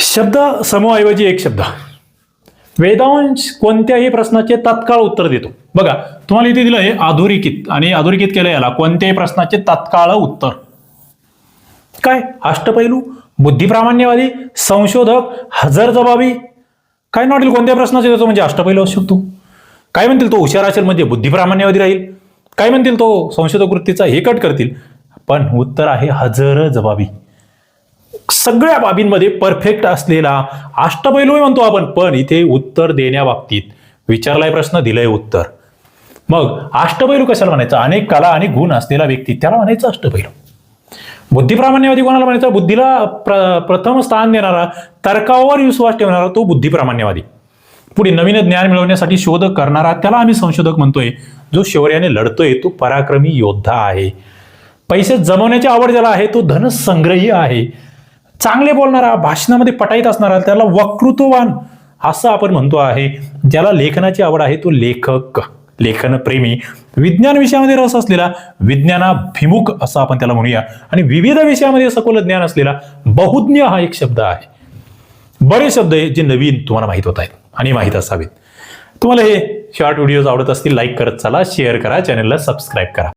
शब्द समूहाऐवजी एक शब्द. वेदांश कोणत्याही प्रश्नाचे तात्काळ उत्तर देतो. बघा तुम्हाला इथे दिलं आहे अधोरेखित आणि अधोरेखित केलं याला कोणत्याही प्रश्नाचे तात्काळ उत्तर. काय अष्टपैलू, बुद्धिप्रामाण्यवादी, संशोधक, हजरजबाबी. काय नॉटेल कोणत्या प्रश्नाचे देतो म्हणजे अष्टपैलू असू शकतो. काय म्हणतील तो हुशार असेल म्हणजे बुद्धिप्रामाण्यवादी राहील. काय म्हणतील तो संशोधक वृत्तीचा हे कट करतील. पण उत्तर आहे हजरजबाबी. सगळ्या बाबींमध्ये परफेक्ट असलेला अष्टपैलू म्हणतो आपण, पण इथे उत्तर देण्याबाबतीत विचारलाय प्रश्न, दिलंय उत्तर. मग अष्टपैलू कशाला म्हणायचं? अनेक कला आणि गुण असलेला व्यक्ती त्याला म्हणायचं अष्टपैलू. बुद्धिप्रामाण्यवादी कोणाला म्हणायचा? बुद्धीला प्रथम स्थान देणारा, तर्कावर विश्वास ठेवणारा तो बुद्धिप्रामाण्यवादी. पुढे नवीन ज्ञान मिळवण्यासाठी शोध करणारा त्याला आम्ही संशोधक म्हणतोय. जो शौर्याने लढतोय तो पराक्रमी योद्धा आहे. पैसे जमवण्याची आवड ज्याला आहे तो धनसंग्रही आहे. चांगले बोलणारा, भाषणामध्ये पटाईत असणारा त्याला वक्तृत्ववान असं आपण म्हणतो आहे. ज्याला लेखनाची आवड आहे तो लेखक, लेखनप्रेमी. विज्ञान विषयामध्ये रस असलेला विज्ञानाभिमुख असं आपण त्याला म्हणूया. आणि विविध विषयामध्ये सखोल ज्ञान असलेला बहुज्ञ हा एक शब्द आहे. बरेच शब्द आहेत जे नवीन तुम्हाला माहित होत आहेत आणि माहित असावेत. तुम्हाला हे शॉर्ट व्हिडिओज आवडत असतील लाईक करत चला, शेअर करा, चॅनलला सबस्क्राईब करा.